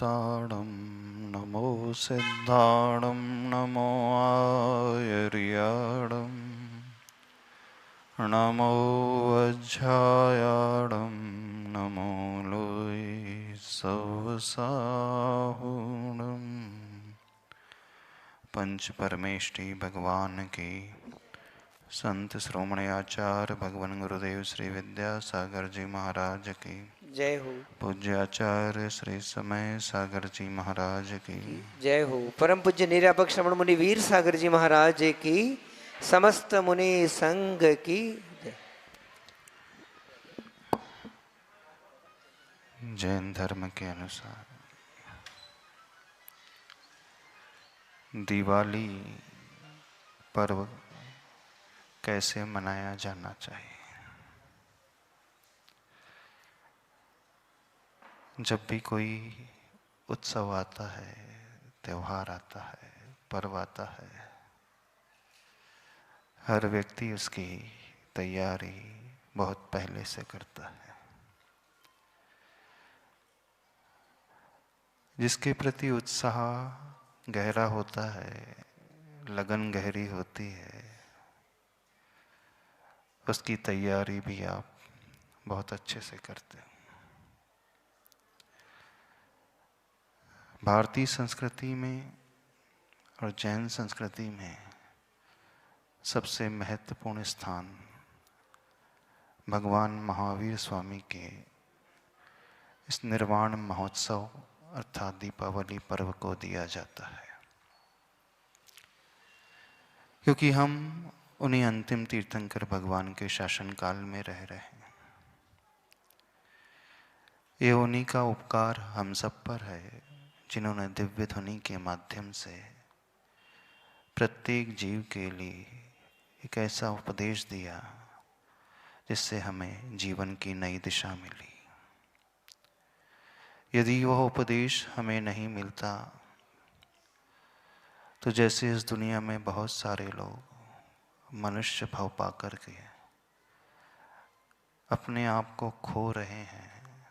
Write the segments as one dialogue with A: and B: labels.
A: सिद्धाणं नमो सिद्धाणं नमो आयर्याणं नमो वज्रायाणं नमो लोय सवसाहुणम्। पंच परमेष्टि भगवान की, संत श्रोमणी आचार्य भगवान गुरुदेव श्री विद्यासागर जी महाराज की
B: जय हो।
A: पूज्य आचार्य श्री समय सागर जी महाराज की
B: जय हो। परम पूज्य निरापक श्रमण मुनि वीर सागर जी महाराज की, समस्त मुनि संघ की जय।
A: जैन धर्म के अनुसार दिवाली पर्व कैसे मनाया जाना चाहिए। जब भी कोई उत्सव आता है, त्योहार आता है, पर्व आता है, हर व्यक्ति उसकी तैयारी बहुत पहले से करता है। जिसके प्रति उत्साह गहरा होता है, लगन गहरी होती है, उसकी तैयारी भी आप बहुत अच्छे से करते हो। भारतीय संस्कृति में और जैन संस्कृति में सबसे महत्वपूर्ण स्थान भगवान महावीर स्वामी के इस निर्वाण महोत्सव अर्थात दीपावली पर्व को दिया जाता है, क्योंकि हम उन्हीं अंतिम तीर्थंकर भगवान के शासन काल में रह रहे हैं। ये उन्हीं का उपकार हम सब पर है, जिन्होंने दिव्य ध्वनि के माध्यम से प्रत्येक जीव के लिए एक ऐसा उपदेश दिया जिससे हमें जीवन की नई दिशा मिली। यदि वह उपदेश हमें नहीं मिलता तो जैसे इस दुनिया में बहुत सारे लोग मनुष्य भाव पा कर के अपने आप को खो रहे हैं,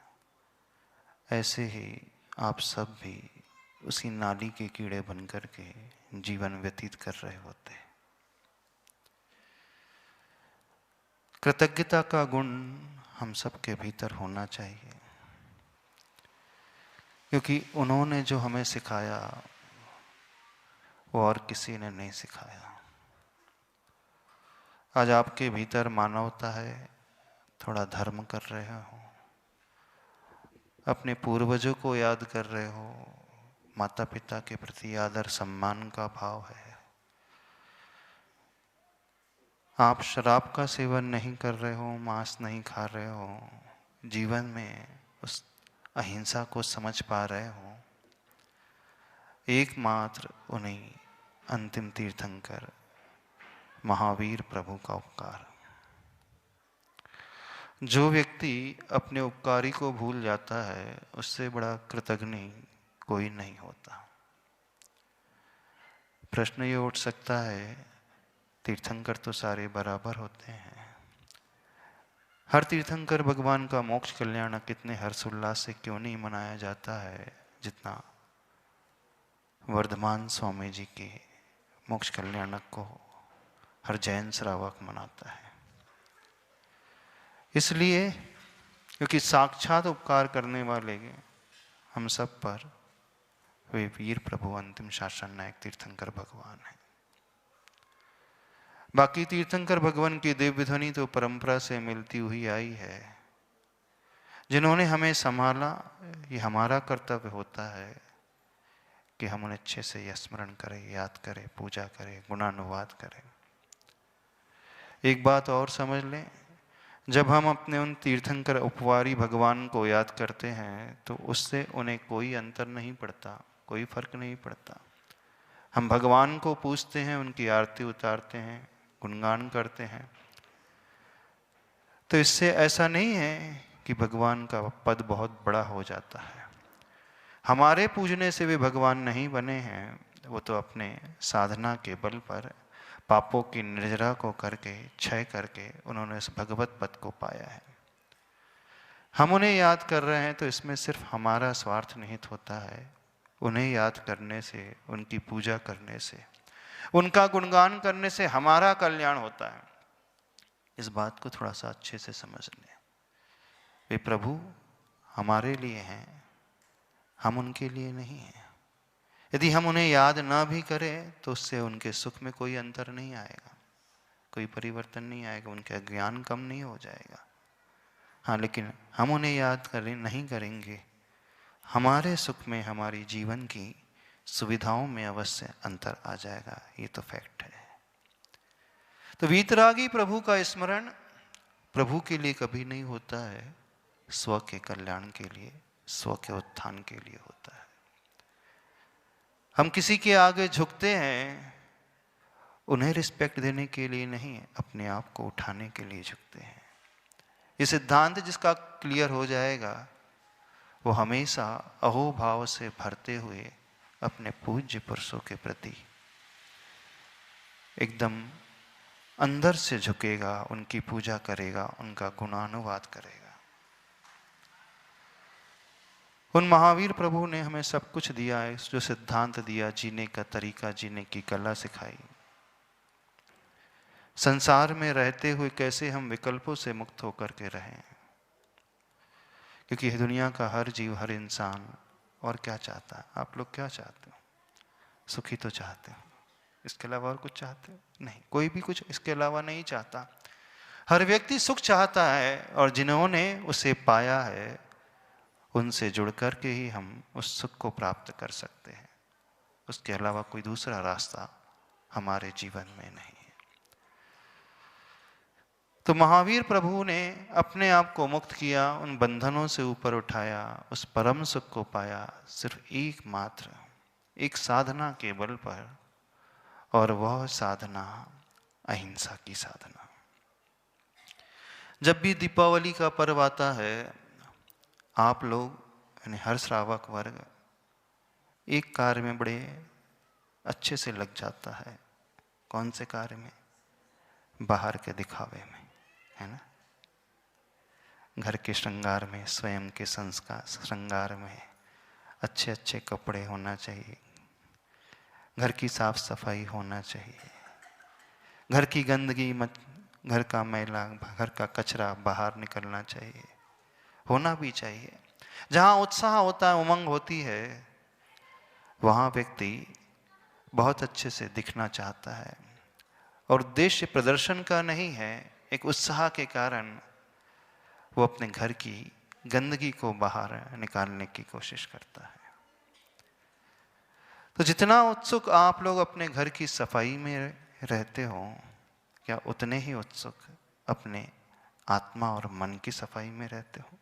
A: ऐसे ही आप सब भी उसी नाली के कीड़े बन कर के जीवन व्यतीत कर रहे होते। कृतज्ञता का गुण हम सब के भीतर होना चाहिए, क्योंकि उन्होंने जो हमें सिखाया वो और किसी ने नहीं सिखाया। आज आपके भीतर मानवता है, थोड़ा धर्म कर रहे हो, अपने पूर्वजों को याद कर रहे हो, माता पिता के प्रति आदर सम्मान का भाव है, आप शराब का सेवन नहीं कर रहे हो, मांस नहीं खा रहे हो, जीवन में उस अहिंसा को समझ पा रहे हो, एकमात्र उन्हीं अंतिम तीर्थंकर महावीर प्रभु का उपकार। जो व्यक्ति अपने उपकारी को भूल जाता है, उससे बड़ा कृतज्ञ कोई नहीं होता। प्रश्न ये उठ सकता है, तीर्थंकर तो सारे बराबर होते हैं, हर तीर्थंकर भगवान का मोक्ष कल्याण कितने हर्षोल्लास से क्यों नहीं मनाया जाता है जितना वर्धमान स्वामी जी के मोक्ष कल्याणक को हर जैन श्रावक मनाता है। इसलिए क्योंकि साक्षात उपकार करने वाले हम सब पर वे वीर प्रभु अंतिम शासन नायक तीर्थंकर भगवान हैं। बाकी तीर्थंकर भगवान की दिव्य ध्वनि तो परंपरा से मिलती हुई आई है। जिन्होंने हमें संभाला, ये हमारा कर्तव्य होता है कि हम उन्हें अच्छे से स्मरण करें, याद करें, पूजा करें, गुणानुवाद करें। एक बात और समझ लें, जब हम अपने उन तीर्थंकर उपवारी भगवान को याद करते हैं तो उससे उन्हें कोई अंतर नहीं पड़ता, कोई फर्क नहीं पड़ता। हम भगवान को पूजते हैं, उनकी आरती उतारते हैं, गुणगान करते हैं, तो इससे ऐसा नहीं है कि भगवान का पद बहुत बड़ा हो जाता है। हमारे पूजने से वे भगवान नहीं बने हैं, वो तो अपने साधना के बल पर पापों की निर्जरा को करके, क्षय करके उन्होंने इस भगवत पद को पाया है। हम उन्हें याद कर रहे हैं तो इसमें सिर्फ हमारा स्वार्थ निहित होता है। उन्हें याद करने से, उनकी पूजा करने से, उनका गुणगान करने से हमारा कल्याण होता है। इस बात को थोड़ा सा अच्छे से समझ लें। वे प्रभु हमारे लिए हैं, हम उनके लिए नहीं हैं। यदि हम उन्हें याद ना भी करें तो उससे उनके सुख में कोई अंतर नहीं आएगा, कोई परिवर्तन नहीं आएगा, उनका ज्ञान कम नहीं हो जाएगा। हाँ, लेकिन हम उन्हें याद नहीं करेंगे, हमारे सुख में, हमारी जीवन की सुविधाओं में अवश्य अंतर आ जाएगा। ये तो फैक्ट है। तो वीतरागी प्रभु का स्मरण प्रभु के लिए कभी नहीं होता है, स्व के कल्याण के लिए, स्व के उत्थान के लिए होता है। हम किसी के आगे झुकते हैं, उन्हें रिस्पेक्ट देने के लिए नहीं, अपने आप को उठाने के लिए झुकते हैं। ये सिद्धांत जिसका क्लियर हो जाएगा, वो हमेशा अहोभाव से भरते हुए अपने पूज्य पुरुषों के प्रति एकदम अंदर से झुकेगा, उनकी पूजा करेगा, उनका गुणानुवाद करेगा। उन महावीर प्रभु ने हमें सब कुछ दिया है, जो सिद्धांत दिया, जीने का तरीका, जीने की कला सिखाई। संसार में रहते हुए कैसे हम विकल्पों से मुक्त होकर के रहें, क्योंकि दुनिया का हर जीव, हर इंसान और क्या चाहता है? आप लोग क्या चाहते हो? सुखी तो चाहते हो, इसके अलावा और कुछ चाहते हो? नहीं, कोई भी कुछ इसके अलावा नहीं चाहता। हर व्यक्ति सुख चाहता है, और जिन्होंने उसे पाया है उनसे जुड़ कर के ही हम उस सुख को प्राप्त कर सकते हैं। उसके अलावा कोई दूसरा रास्ता हमारे जीवन में नहीं है। तो महावीर प्रभु ने अपने आप को मुक्त किया, उन बंधनों से ऊपर उठाया, उस परम सुख को पाया सिर्फ एकमात्र एक साधना के बल पर, और वह साधना अहिंसा की साधना। जब भी दीपावली का पर्व आता है, आप लोग यानी हर श्रावक वर्ग एक कार्य में बड़े अच्छे से लग जाता है। कौन से कार्य में? बाहर के दिखावे में, है ना? घर के श्रृंगार में, स्वयं के संस्कार श्रृंगार में अच्छे अच्छे कपड़े होना चाहिए, घर की साफ सफाई होना चाहिए, घर की गंदगी मत, घर का मैला, घर का कचरा बाहर निकलना चाहिए, होना भी चाहिए। जहाँ उत्साह होता है, उमंग होती है, वहाँ व्यक्ति बहुत अच्छे से दिखना चाहता है, और उद्देश्य प्रदर्शन का नहीं है, एक उत्साह के कारण वो अपने घर की गंदगी को बाहर निकालने की कोशिश करता है। तो जितना उत्सुक आप लोग अपने घर की सफाई में रहते हो, क्या उतने ही उत्सुक अपने आत्मा और मन की सफाई में रहते हो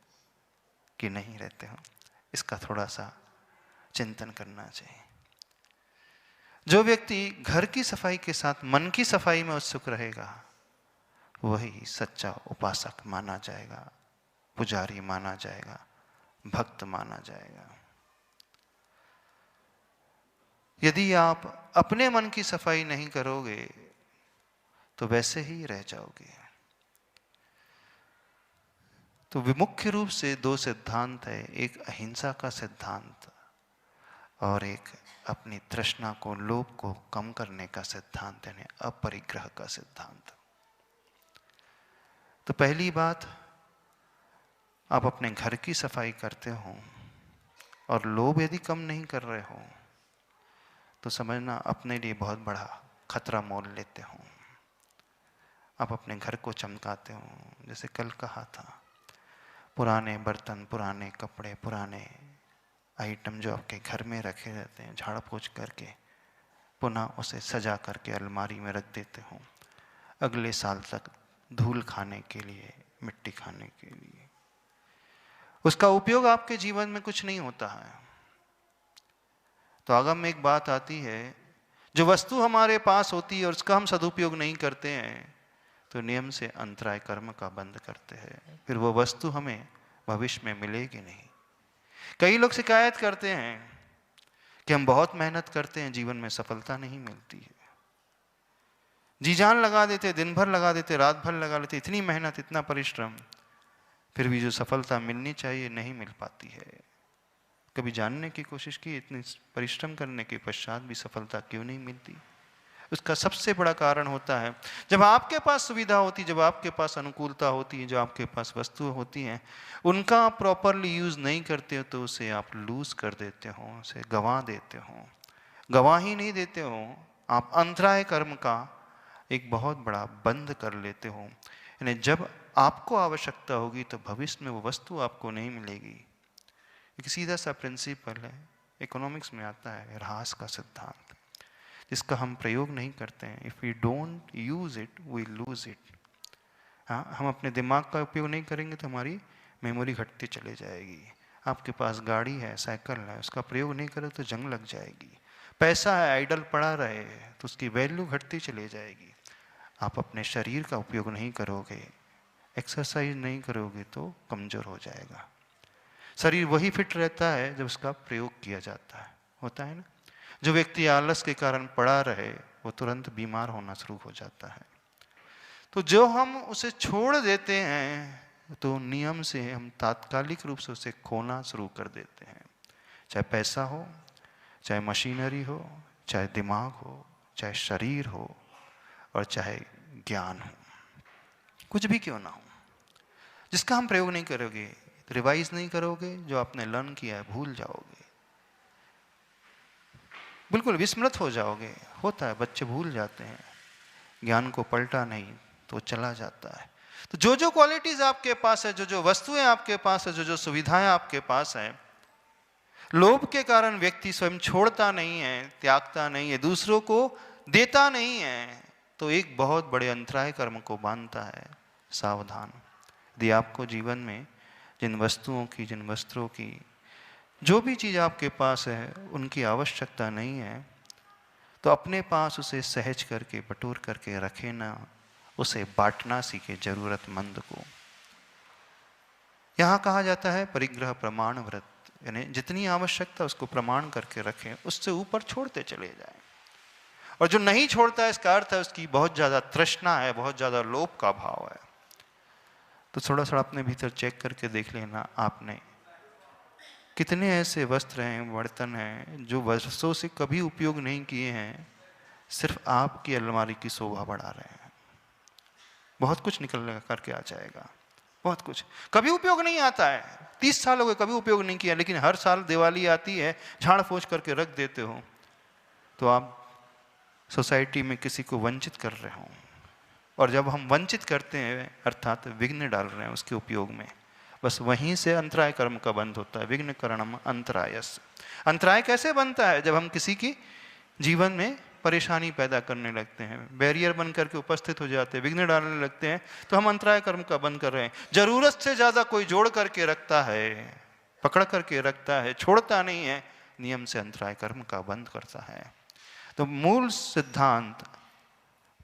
A: कि नहीं रहते हो? इसका थोड़ा सा चिंतन करना चाहिए। जो व्यक्ति घर की सफाई के साथ मन की सफाई में उत्सुक रहेगा, वही सच्चा उपासक माना जाएगा, पुजारी माना जाएगा, भक्त माना जाएगा। यदि आप अपने मन की सफाई नहीं करोगे तो वैसे ही रह जाओगे। तो मुख्य रूप से दो सिद्धांत है, एक अहिंसा का सिद्धांत और एक अपनी तृष्णा को, लोभ को कम करने का सिद्धांत, यानी अपरिग्रह का सिद्धांत। तो पहली बात, आप अपने घर की सफाई करते हो और लोभ यदि कम नहीं कर रहे हो तो समझना अपने लिए बहुत बड़ा खतरा मोल लेते हो। आप अपने घर को चमकाते हो, जैसे कल कहा था, पुराने बर्तन, पुराने कपड़े, पुराने आइटम जो आपके घर में रखे रहते हैं, झाड़ पोंछ करके पुनः उसे सजा करके अलमारी में रख देते हो, अगले साल तक धूल खाने के लिए, मिट्टी खाने के लिए। उसका उपयोग आपके जीवन में कुछ नहीं होता है। तो आगम में एक बात आती है, जो वस्तु हमारे पास होती है और उसका हम सदुपयोग नहीं करते हैं, तो नियम से अंतराय कर्म का बंद करते हैं, फिर वो वस्तु हमें भविष्य में मिलेगी नहीं। कई लोग शिकायत करते हैं कि हम बहुत मेहनत करते हैं, जीवन में सफलता नहीं मिलती है। जी जान लगा देते, दिन भर लगा देते, रात भर लगा लेते, इतनी मेहनत, इतना परिश्रम, फिर भी जो सफलता मिलनी चाहिए नहीं मिल पाती है। कभी जानने की कोशिश की इतनी परिश्रम करने के पश्चात भी सफलता क्यों नहीं मिलती? उसका सबसे बड़ा कारण होता है, जब आपके पास सुविधा होती, जब आपके पास अनुकूलता होती है, जो आपके पास वस्तुएं होती हैं, उनका आप प्रॉपरली यूज नहीं करते हो तो उसे आप लूज कर देते हो, उसे गंवा देते हो। गंवा ही नहीं देते हो, आप अंतराय कर्म का एक बहुत बड़ा बंद कर लेते हो। यानी जब आपको आवश्यकता होगी तो भविष्य में वो वस्तु आपको नहीं मिलेगी। एक सीधा सा प्रिंसिपल है, इकोनॉमिक्स में आता है, ह्रास का सिद्धांत, जिसका हम प्रयोग नहीं करते हैं। If we don't use it we lose it. हाँ, हम अपने दिमाग का उपयोग नहीं करेंगे तो हमारी मेमोरी घटती चली जाएगी। आपके पास गाड़ी है, साइकिल है, उसका प्रयोग नहीं करो तो जंग लग जाएगी। पैसा है, आइडल पड़ा रहे तो उसकी वैल्यू घटती चली जाएगी। आप अपने शरीर का उपयोग नहीं करोगे, एक्सरसाइज नहीं करोगे तो कमज़ोर हो जाएगा। शरीर वही फिट रहता है जब उसका प्रयोग किया जाता है, होता है ना। जो व्यक्ति आलस के कारण पड़ा रहे वो तुरंत बीमार होना शुरू हो जाता है। तो जो हम उसे छोड़ देते हैं तो नियम से हम तात्कालिक रूप से उसे खोना शुरू कर देते हैं। चाहे पैसा हो, चाहे मशीनरी हो, चाहे दिमाग हो, चाहे शरीर हो, और चाहे ज्ञान हो, कुछ भी क्यों ना हो, जिसका हम प्रयोग नहीं करोगे, रिवाइज नहीं करोगे, जो आपने लर्न किया है भूल जाओगे, बिल्कुल विस्मृत हो जाओगे। होता है, बच्चे भूल जाते हैं, ज्ञान को पलटा नहीं तो चला जाता है। तो जो जो क्वालिटीज आपके पास है, जो जो वस्तुएं आपके पास है, जो जो सुविधाएं आपके पास है, लोभ के कारण व्यक्ति स्वयं छोड़ता नहीं है, त्यागता नहीं है, दूसरों को देता नहीं है, तो एक बहुत बड़े अंतराय कर्म को बांधता है। सावधान। यदि आपको जीवन में जिन वस्तुओं की, जिन वस्त्रों की, जो भी चीज़ आपके पास है उनकी आवश्यकता नहीं है, तो अपने पास उसे सहज करके बटोर करके रखे ना, उसे बांटना सीखे जरूरतमंद को। यहाँ कहा जाता है परिग्रह प्रमाण व्रत, यानी जितनी आवश्यकता उसको प्रमाण करके रखें, उससे ऊपर छोड़ते चले जाएं। और जो नहीं छोड़ता है इसका अर्थ है उसकी बहुत ज़्यादा तृष्णा है, बहुत ज़्यादा लोभ का भाव है। तो थोड़ा सा अपने भीतर चेक करके देख लेना, आपने कितने ऐसे वस्त्र हैं, बर्तन हैं जो वर्षों से कभी उपयोग नहीं किए हैं, सिर्फ आपकी अलमारी की शोभा बढ़ा रहे हैं। बहुत कुछ निकल करके आ जाएगा, बहुत कुछ कभी उपयोग नहीं आता है। 30 साल हो गए कभी उपयोग नहीं किया, लेकिन हर साल दिवाली आती है झाड़ फूंक करके रख देते हो, तो आप सोसाइटी में किसी को वंचित कर रहे हो। और जब हम वंचित करते हैं अर्थात विघ्न डाल रहे हैं उसके उपयोग में, बस वहीं से अंतराय कर्म का बंध होता है। विघ्न करणम अंतरायस। अंतराय कैसे बनता है? जब हम किसी की जीवन में परेशानी पैदा करने लगते हैं, बैरियर बन करके उपस्थित हो जाते हैं, विघ्न डालने लगते हैं, तो हम अंतराय कर्म का बंद कर रहे हैं। जरूरत से ज्यादा कोई जोड़ करके रखता है, पकड़ करके रखता है, छोड़ता नहीं है, नियम से अंतराय कर्म का बंद करता है। तो मूल सिद्धांत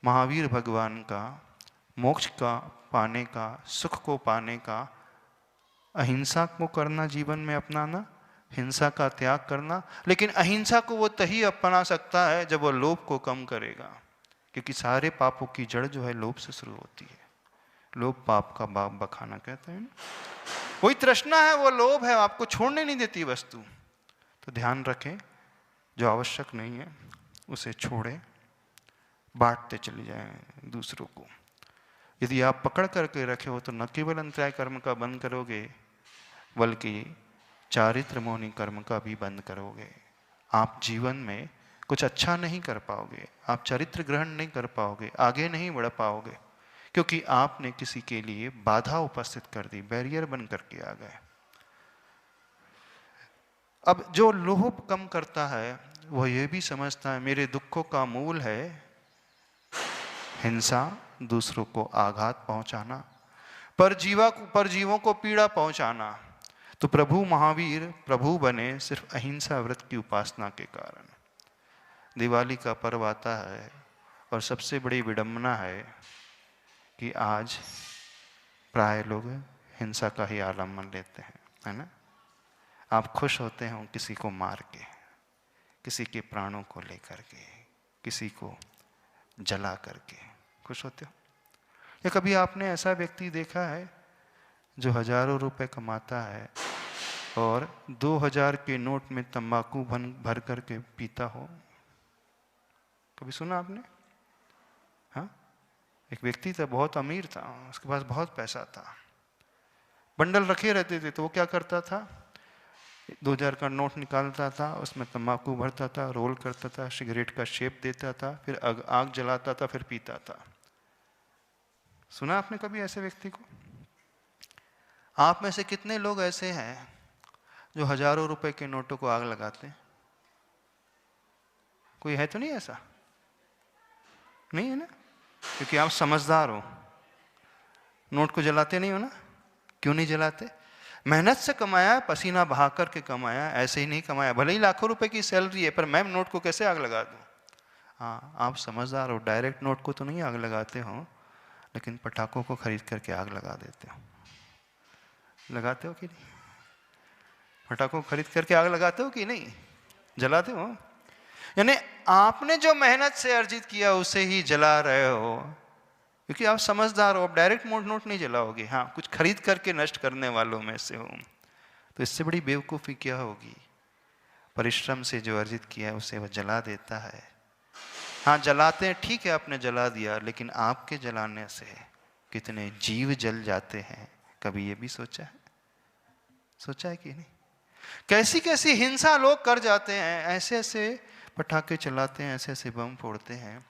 A: महावीर भगवान का मोक्ष का पाने का, सुख को पाने का, अहिंसा को करना, जीवन में अपनाना, हिंसा का त्याग करना। लेकिन अहिंसा को वो तभी अपना सकता है जब वो लोभ को कम करेगा, क्योंकि सारे पापों की जड़ जो है लोभ से शुरू होती है। लोभ पाप का बाप बखाना कहते हैं ना, वही तृष्णा है, वो लोभ है, आपको छोड़ने नहीं देती वस्तु। तो ध्यान रखें, जो आवश्यक नहीं है उसे छोड़े, बांटते चले जाएं दूसरों को। यदि आप पकड़ करके रखे हो तो न केवल अंतराय कर्म का बंद करोगे, बल्कि चारित्र मौनी कर्म का भी बंद करोगे। आप जीवन में कुछ अच्छा नहीं कर पाओगे, आप चरित्र ग्रहण नहीं कर पाओगे, आगे नहीं बढ़ पाओगे, क्योंकि आपने किसी के लिए बाधा उपस्थित कर दी, बैरियर बन करके आ गए। अब जो लोभ कम करता है वह यह भी समझता है मेरे दुखों का मूल है हिंसा, दूसरों को आघात पहुंचाना, परजीवों को पीड़ा पहुंचाना। तो प्रभु महावीर प्रभु बने सिर्फ अहिंसा व्रत की उपासना के कारण। दिवाली का पर्व आता है और सबसे बड़ी विडंबना है कि आज प्राय लोग हिंसा का ही आलम्बन लेते हैं, है ना। आप खुश होते हो किसी को मार के, किसी के प्राणों को लेकर के, किसी को जला करके खुश होते हो। या कभी आपने ऐसा व्यक्ति देखा है जो हजारों रुपए कमाता है और 2000 के नोट में तंबाकू भर करके पीता हो? कभी सुना आपने? हाँ, एक व्यक्ति था, बहुत अमीर था, उसके पास बहुत पैसा था, बंडल रखे रहते थे, तो वो क्या करता था, 2000 का नोट निकालता था, उसमें तंबाकू भरता था, रोल करता था, सिगरेट का शेप देता था, फिर आग जलाता था, फिर पीता था। सुना आपने कभी ऐसे व्यक्ति को? आप में से कितने लोग ऐसे हैं जो हजारों रुपए के नोटों को आग लगाते हैं? कोई है तो नहीं ऐसा? नहीं है ना? क्योंकि आप समझदार हो, नोट को जलाते नहीं हो ना। क्यों नहीं जलाते? मेहनत से कमाया, पसीना बहा करके कमाया, ऐसे ही नहीं कमाया। भले ही लाखों रुपए की सैलरी है, पर मैं नोट को कैसे आग लगा दूं? हाँ, आप समझदार हो, डायरेक्ट नोट को तो नहीं आग लगाते हो, लेकिन पटाखों को खरीद करके आग लगा देते हो। लगाते हो कि नहीं? पटाखों को खरीद करके आग लगाते हो कि नहीं? जलाते हो? यानी आपने जो मेहनत से अर्जित किया उसे ही जला रहे हो, क्योंकि आप समझदार हो। आप डायरेक्ट नोट नहीं जलाओगे, हाँ कुछ खरीद करके नष्ट करने वालों में से हो। तो इससे बड़ी बेवकूफ़ी क्या होगी? परिश्रम से जो अर्जित किया है उसे वह जला देता है। हाँ जलाते हैं, ठीक है, आपने जला दिया, लेकिन आपके जलाने से कितने जीव जल जाते हैं, कभी ये भी सोचा है? सोचा है कि नहीं? कैसी कैसी हिंसा लोग कर जाते हैं, ऐसे ऐसे पटाखे चलाते हैं, ऐसे ऐसे बम फोड़ते हैं,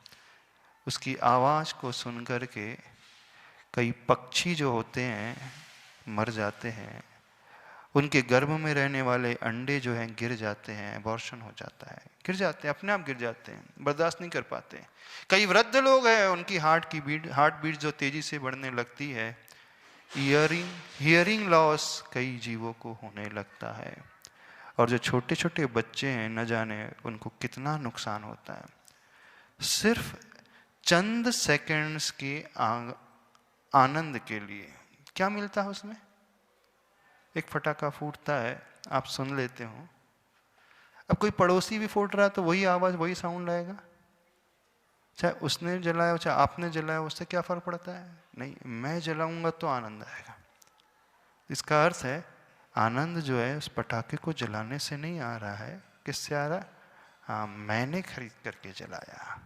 A: उसकी आवाज़ को सुन कर के कई पक्षी जो होते हैं मर जाते हैं, उनके गर्भ में रहने वाले अंडे जो हैं गिर जाते हैं, अबॉर्शन हो जाता है, गिर जाते हैं, अपने आप गिर जाते हैं, बर्दाश्त नहीं कर पाते। कई वृद्ध लोग हैं, उनकी हार्ट बीट जो तेजी से बढ़ने लगती है, हियरिंग लॉस कई जीवों को होने लगता है। और जो छोटे छोटे बच्चे हैं, न जाने उनको कितना नुकसान होता है। सिर्फ चंद सेकंड्स के आनंद के लिए क्या मिलता है उसमें? एक फटाका फूटता है, आप सुन लेते हो, अब कोई पड़ोसी भी फूट रहा है तो वही आवाज वही साउंड आएगा, चाहे उसने जलाया चाहे आपने जलाया, उससे क्या फर्क पड़ता है? नहीं, मैं जलाऊंगा तो आनंद आएगा। इसका अर्थ है आनंद जो है उस पटाखे को जलाने से नहीं आ रहा है, किससे आ रहा है? हाँ, मैंने खरीद करके जलाया,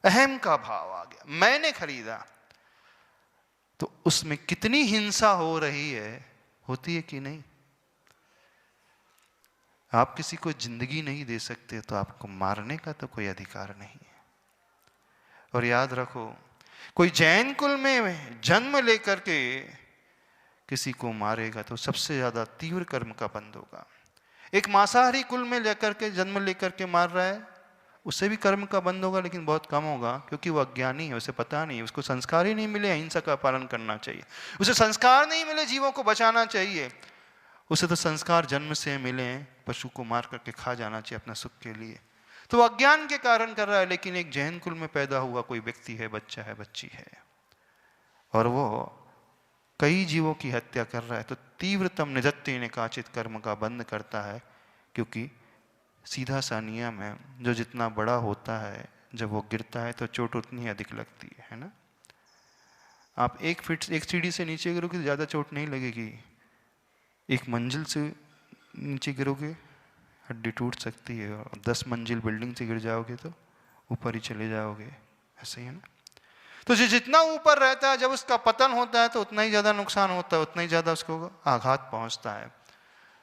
A: अहम का भाव आ गया, मैंने खरीदा। तो उसमें कितनी हिंसा हो रही है, होती है कि नहीं? आप किसी को जिंदगी नहीं दे सकते तो आपको मारने का तो कोई अधिकार नहीं है। और याद रखो, कोई जैन कुल में जन्म लेकर के किसी को मारेगा तो सबसे ज्यादा तीव्र कर्म का बंध होगा। एक मांसाहारी कुल में लेकर के जन्म लेकर के मार रहा है, उससे भी कर्म का बंध होगा, लेकिन बहुत कम होगा, क्योंकि वो अज्ञानी है, उसे पता नहीं, उसको संस्कार ही नहीं मिले अहिंसा का पालन करना चाहिए, उसे संस्कार नहीं मिले जीवों को बचाना चाहिए, उसे तो संस्कार जन्म से मिले पशु को मार करके खा जाना चाहिए अपना सुख के लिए। तो अज्ञान के कारण कर रहा है। लेकिन एक जैन कुल में पैदा हुआ कोई व्यक्ति है, बच्चा है, बच्ची है, और वो कई जीवों की हत्या कर रहा है, तो तीव्रतम निधत्ते निकाचित कर्म का बंध करता है। क्योंकि सीधा सा नियम है, जो जितना बड़ा होता है जब वो गिरता है तो चोट उतनी अधिक लगती है ना? आप एक सीढ़ी से नीचे गिरोगे तो ज़्यादा चोट नहीं लगेगी, एक मंजिल से नीचे गिरोगे हड्डी टूट सकती है, और 10 मंजिल बिल्डिंग से गिर जाओगे तो ऊपर ही चले जाओगे, ऐसे ही है ना? तो जितना ऊपर रहता है, जब उसका पतन होता है तो उतना ही ज़्यादा नुकसान होता है, उतना ही ज़्यादा उसको आघात पहुंचता है।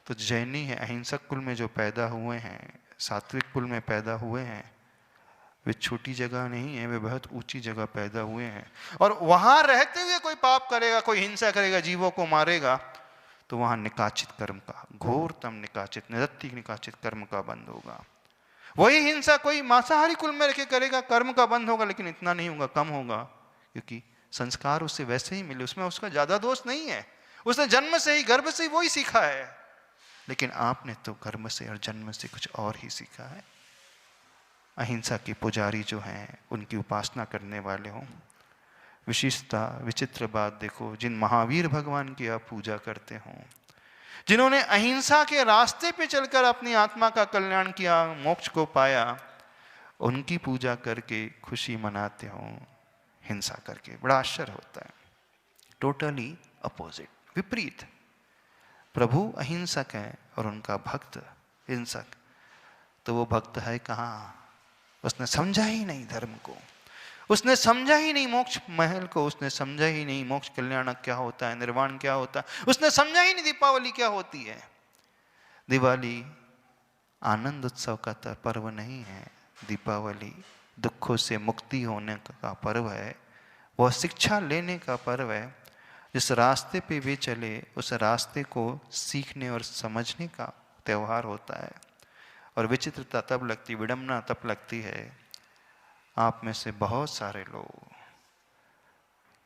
A: तो जैनी है, अहिंसक कुल में जो पैदा हुए हैं, सात्विक कुल में पैदा हुए हैं, वे छोटी जगह नहीं है, वे बहुत ऊंची जगह पैदा हुए हैं। और वहां रहते हुए कोई पाप करेगा, कोई हिंसा करेगा, जीवों को मारेगा, तो वहां निकाचित कर्म का, घोरतम निकाचित, निरत्ति निकाचित कर्म का बंध होगा। वही हिंसा कोई मांसाहारी कुल में रखे करेगा, कर्म का बंध होगा, लेकिन इतना नहीं होगा, कम होगा, क्योंकि संस्कार उससे वैसे ही मिले, उसमें उसका ज्यादा दोष नहीं है, उसने जन्म से ही, गर्भ से ही वही सीखा है। लेकिन आपने तो कर्म से और जन्म से कुछ और ही सीखा है। अहिंसा के पुजारी जो हैं, उनकी उपासना करने वाले हों, विशिष्टता विचित्र बात देखो, जिन महावीर भगवान की आप पूजा करते हों, जिन्होंने अहिंसा के रास्ते पे चलकर अपनी आत्मा का कल्याण किया, मोक्ष को पाया, उनकी पूजा करके खुशी मनाते हों हिंसा करके, बड़ा आश्चर्य होता है। Totally opposite. विपरीत। प्रभु अहिंसक है और उनका भक्त हिंसक, तो वो भक्त है कहाँ? उसने समझा ही नहीं धर्म को, उसने समझा ही नहीं मोक्ष महल को, उसने समझा ही नहीं मोक्ष कल्याणक क्या होता है, निर्वाण क्या होता है, उसने समझा ही नहीं दीपावली क्या होती है। दिवाली आनंद उत्सव का पर्व नहीं है, दीपावली दुखों से मुक्ति होने का पर्व है, वह शिक्षा लेने का पर्व है। जिस रास्ते पे वे चले उस रास्ते को सीखने और समझने का त्यौहार होता है। और विचित्रता तब लगती, विडंबना तब लगती है, आप में से बहुत सारे लोग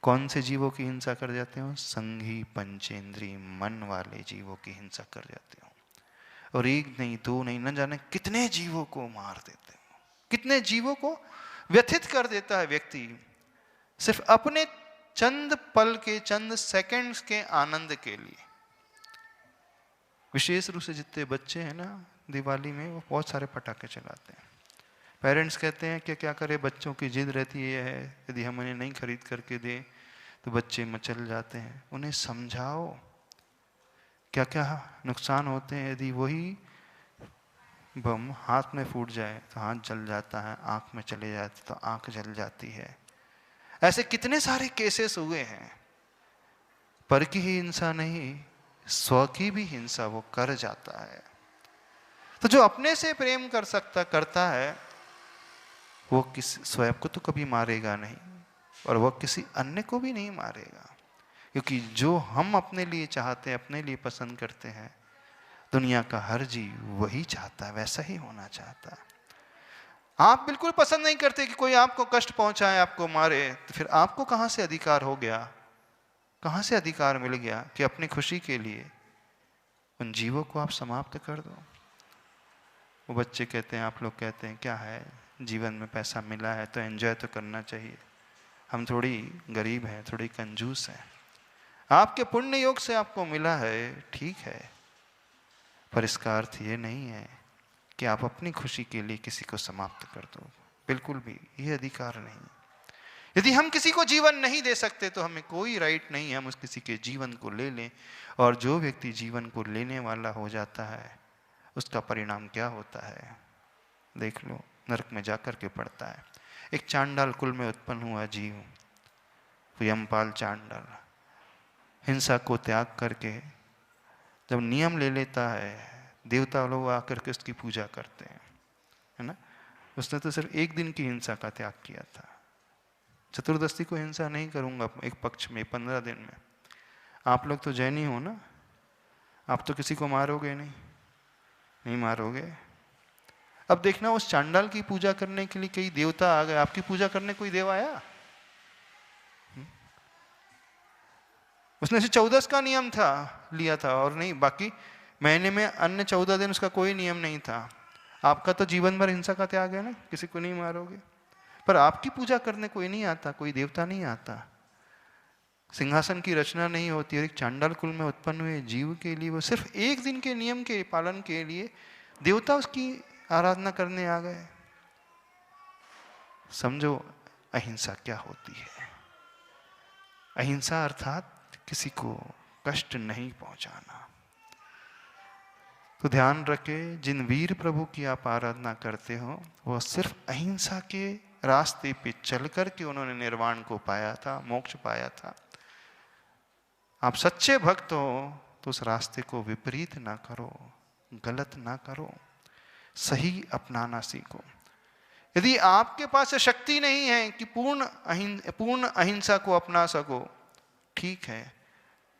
A: कौन से जीवों की हिंसा कर जाते हो? संघी पंचेंद्री मन वाले जीवों की हिंसा कर जाते हो। और एक नहीं दो नहीं, न जाने कितने जीवों को मार देते हो, कितने जीवों को व्यथित कर देता है व्यक्ति, सिर्फ अपने चंद पल के, चंद सेकंड्स के आनंद के लिए। विशेष रूप से जितने बच्चे हैं ना, दिवाली में वो बहुत सारे पटाखे चलाते हैं। पेरेंट्स कहते हैं कि क्या करें, बच्चों की जिद रहती है, यदि हम उन्हें नहीं खरीद करके दें तो बच्चे मचल जाते हैं। उन्हें समझाओ क्या क्या नुकसान होते हैं। यदि वही बम हाथ में फूट जाए तो हाथ जल जाता है, आंख में चले जाते तो आंख जल जाती है। ऐसे कितने सारे केसेस हुए हैं। पर की ही हिंसा नहीं, स्व की भी हिंसा वो कर जाता है। तो जो अपने से प्रेम कर सकता करता है वो किसी स्वयं को तो कभी मारेगा नहीं, और वह किसी अन्य को भी नहीं मारेगा। क्योंकि जो हम अपने लिए चाहते हैं, अपने लिए पसंद करते हैं, दुनिया का हर जीव वही चाहता है, वैसा ही होना चाहता है। आप बिल्कुल पसंद नहीं करते कि कोई आपको कष्ट पहुंचाए, आपको मारे, तो फिर आपको कहां से अधिकार हो गया, कहां से अधिकार मिल गया कि अपनी खुशी के लिए उन जीवों को आप समाप्त कर दो। वो बच्चे कहते हैं, आप लोग कहते हैं क्या है, जीवन में पैसा मिला है तो एंजॉय तो करना चाहिए, हम थोड़ी गरीब हैं, थोड़ी कंजूस हैं। आपके पुण्य योग से आपको मिला है, ठीक है, पर इसका अर्थ ये नहीं है कि आप अपनी खुशी के लिए किसी को समाप्त कर दो। बिल्कुल भी ये अधिकार नहीं। यदि हम किसी को जीवन नहीं दे सकते तो हमें कोई राइट नहीं है हम उस किसी के जीवन को ले लें। और जो व्यक्ति जीवन को लेने वाला हो जाता है उसका परिणाम क्या होता है देख लो, नरक में जाकर के पड़ता है। एक चांडाल कुल में उत्पन्न हुआ जीव, यमपाल चांडाल, हिंसा को त्याग करके जब नियम ले लेता है, देवता लोग आकर के उसकी पूजा करते हैं, है ना। उसने तो सिर्फ एक दिन की हिंसा का त्याग किया था। चतुर्दशी को हिंसा नहीं करूंगा एक पक्ष में, 15 दिन में। आप लोग तो जैनी हो ना, आप तो किसी को मारोगे नहीं, नहीं मारोगे। अब देखना, उस चांडाल की पूजा करने के लिए कई देवता आ गए, आपकी पूजा करने कोई देव आया? उसने से 14 का नियम था लिया था, और नहीं बाकी महीने में अन्य 14 दिन उसका कोई नियम नहीं था। आपका तो जीवन भर हिंसा का त्याग है ना, किसी को नहीं मारोगे। पर आपकी पूजा करने कोई नहीं आता, कोई देवता नहीं आता, सिंहासन की रचना नहीं होती। और एक चांडाल कुल में उत्पन्न हुए जीव के लिए वो सिर्फ एक दिन के नियम के पालन के लिए देवता उसकी आराधना करने आ गए। समझो अहिंसा क्या होती है। अहिंसा अर्थात किसी को कष्ट नहीं पहुंचाना। तो ध्यान रखे, जिन वीर प्रभु की आप आराधना करते हो वो सिर्फ अहिंसा के रास्ते पे चल कर के उन्होंने निर्वाण को पाया था, मोक्ष पाया था। आप सच्चे भक्त हो तो उस रास्ते को विपरीत ना करो, गलत ना करो, सही अपनाना सीखो। यदि आपके पास शक्ति नहीं है कि पूर्ण अहिंसा को अपना सको, ठीक है,